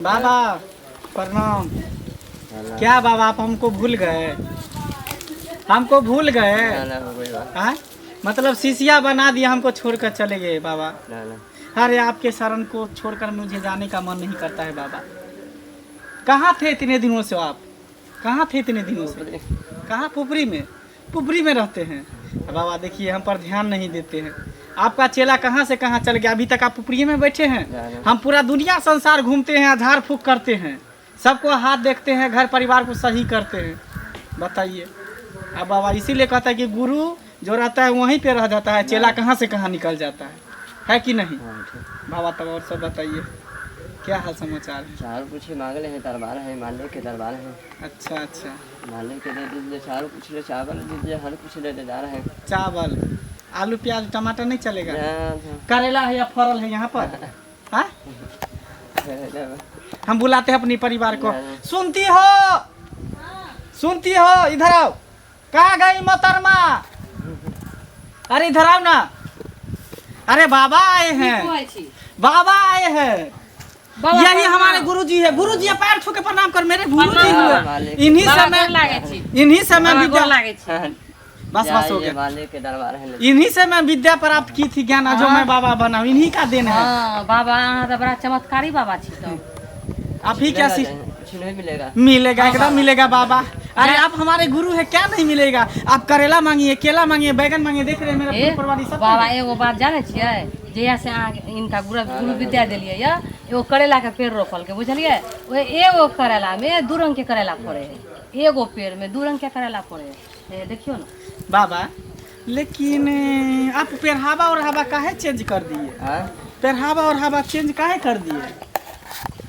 बाबा प्रणाम। क्या बाबा आप हमको भूल गए? हमको भूल गए? मतलब शीशिया बना दिया, हमको छोड़कर चले गए बाबा। अरे आपके शरण को छोड़कर मुझे जाने का मन नहीं करता है बाबा। कहाँ थे इतने दिनों से आप? कहाँ थे इतने दिनों से? कहाँ? पुपरी में? पुपरी में रहते हैं बाबा। देखिए हम पर ध्यान नहीं देते हैं। आपका चेला कहाँ से कहाँ चल गया? अभी तक आप पुपरी में बैठे हैं। हम पूरा दुनिया संसार घूमते हैं, झाड़ फूक करते हैं, सबको हाथ देखते हैं, घर परिवार को सही करते हैं। बताइए अब बाबा, इसीलिए कहता है कि गुरु जो रहता है वहीं पे रह जाता है, चेला कहाँ से कहाँ निकल जाता है कि नहीं बाबा? तब और सब बताइए, क्या हाल समाचार है? चावल कुछ मांगले हैं, दरबार है, मालिक के दरबार है। अच्छा अच्छा, मालिक के दे दीजिए, चावल कुछ ले, चावल दीजिए, हर कुछ ले जा रहे हैं। चावल, आलू प्याज टमाटर नहीं चलेगा? करेला है या फरल है यहाँ पर? हाँ? हम बुलाते हैं अपनी परिवार को। सुनती हो, सुनती हो? इधर आओ। कहाँ गई मोहतरमा? अरे इधर आओ ना। अरे बाबा आए हैं, बाबा आए हैं। यही हमारे गुरुजी है। गुरुजी पैर छू के प्रणाम कर, मेरे गुरुजी हुए। इन्हीं समय विद्या, बस बस हो गया। मालिक के दरबार है, इन्हीं से मैं विद्या प्राप्त की थी, ज्ञान जो मैं बाबा बना, इन्हीं का देन है। बाबा तो बड़ा चमत्कारी बाबा छी। तो आप ही क्या कुछ नहीं मिलेगा? मिलेगा, एकदम मिलेगा बाबा। अरे आप हमारे गुरु है, क्या नहीं मिलेगा? आप करेला मांगिए, केला मांगिए, बैगन मांगिए। देख रहे हैं मेरा परिवार सब। बाबा एगो बात जाने छियै, जहिया से इनका गुरु विद्या दिलिए या एगो करेला के पेड़ रोपल के, बुझलिए? ओए एगो करेला में दू रंग के करेला फड़े है, एगो पेड़ में दू रंग के करेला फड़े है। देखियो ना बाबा। लेकिन आप पेरहावा और हवा काहे चेंज कर दिए? पेरहावा और हवा चेंज काहे कर दिए?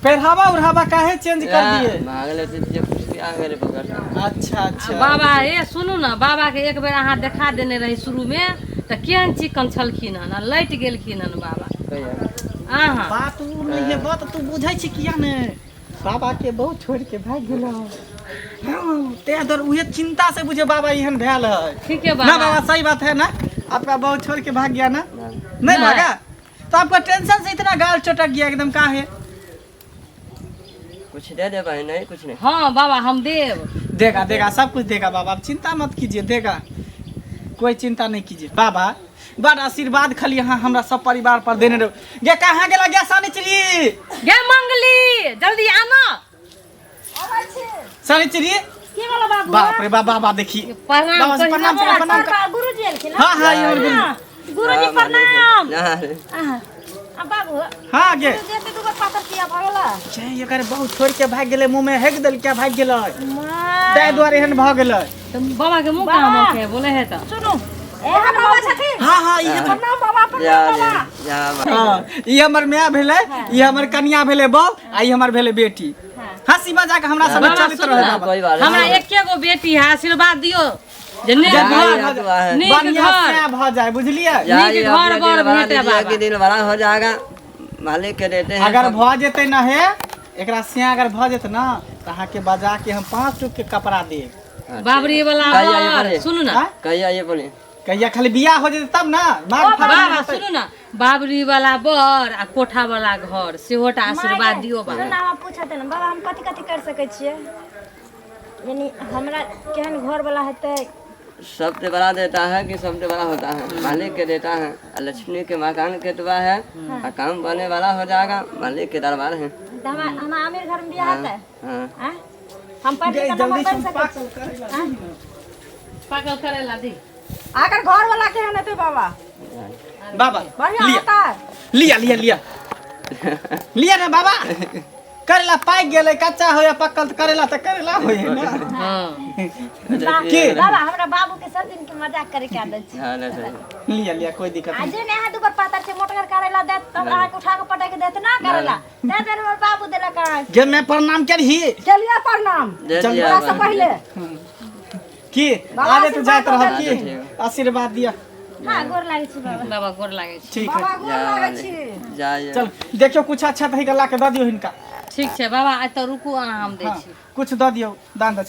पेरहावा और हवा काहे चेंज कर दिए? अच्छा अच्छा बाबा, ये सुनू ना, बाबा के एक बेर अहाँ देखा देने रही शुरू में, तो केहन चिकन छलखिन हन, लैट गेलखिन हन बाबा। बात उ नहीं है, बात तू बुझै छी किया ने? बाबा के बहुत छोड़ के भाग गेलो। ते अदर उहे चिंता से बुझे बाबा एहन भेल है। ठीक है बाबा, ना बाबा सही बात है ना? आपका बहुत छोड़ के भाग गया ना? नहीं भागा तो आपका टेंशन से इतना गाल चटक गया एकदम। का है? कुछ दे दे भाई। नहीं कुछ नहीं। हाँ बाबा हम देव। देगा देगा, सब कुछ देगा बाबा, आप चिंता मत कीजिए, देगा। कोई चिंता नहीं कीजिए बाबा। बड़ा आशीर्वाद खाली यहाँ हमरा सब परिवार पर देने रहो। गे कहाँ गेला गे सानिचरी? गे मंगली जल्दी आना। सानिचरी की वाला बाबू? बाप रे बाबा, देखिए प्रणाम प्रणाम। गुरुजी आलखिन। हाँ हाँ ये गुरुजी प्रणाम। बाबू हाँ गे देते दुगो पातर किया भगला। छे ये करे बहुत छोड़ के भाग गेले, मुंह में हेक देल क्या भाग गेले, ताहि द्वारे एहन भ गेले। तो बाबा के मुंह कहां में के बोले है? तो सुनो ए हम बाबा छथिन। हाँ हाँ ये प्रणाम बाबा, प्रणाम बाबा। हाँ ये हमर माय भेले, ये हमर कन्या भेले बहू, आ ये हमर भेले बेटी। हंसी मजाक हमरा सब चलित रहे बाबा। हमरा एके गो बेटी है, आशीर्वाद दियो जन्ने घर भ जाए, बुझलिए? नीक घर बर भेटे बाबा के दिन बड़ा हो जाएगा, मालिक के देते हैं। अगर भ जेते ना है एकरा से, अगर भ जेते ना तो अहाँ के बजा के हम 5 टुक के कपड़ा देब। बाबरी वाला सुनू ना, कहिया ये बोली, कहिया खाली बियाह हो जेते तब ना। बाबा सुनू ना, बाबरी वाला बर आ कोठा वाला घर सेहोटा आशीर्वाद दियो बाबा। नाम पूछते ना बाबा, हम कथि कथि कर सके छिए? यानी हमरा केहन घर वाला हेतै? सबसे बड़ा देता है कि सबसे बड़ा होता है, मालिक के देता है। लक्ष्मी के मकान के दुआ है, काम बनने वाला हो जाएगा, मालिक के दरबार है। हम आमिर घर में बियाह हेतै? हाँ हम पढ़ के नंबर कर सके छी? पागल करेला दी। आकर घर वाला केहन हेतै बाबा? बाबा बढ़िया होता है। लिया लिया लिया लिया ना बाबा। करेला पाक गेले, कच्चा हो या पक्कल तो करेला तो करेला हो ना। हां के बाबा हमरा बाबू के सब दिन के मजाक करे के आदत छै। हाँ नहीं लिया लिया कोई दिक्कत नहीं। आज ने हाथ ऊपर पातर से मोटगर करेला दे, तब आके उठा के पटा के देत ना करेला। दे दे हमर बाबू देला का। जे मैं प्रणाम करही। चलिए प्रणाम। चलिए से पहले की आगे तो जात रह की आशीर्वाद दिया। हां गोर लागे छी बाबा। बाबा गोर लागे छी। ठीक है, बाबा गोर लागे छी। जाइए। चल देखियो कुछ अच्छा तरीका ला के द दियो हिनका। ठीक छै बाबा, आज तो रुकू, अहाँ हम दै छी। कुछ द दियो दान दक्षिणा।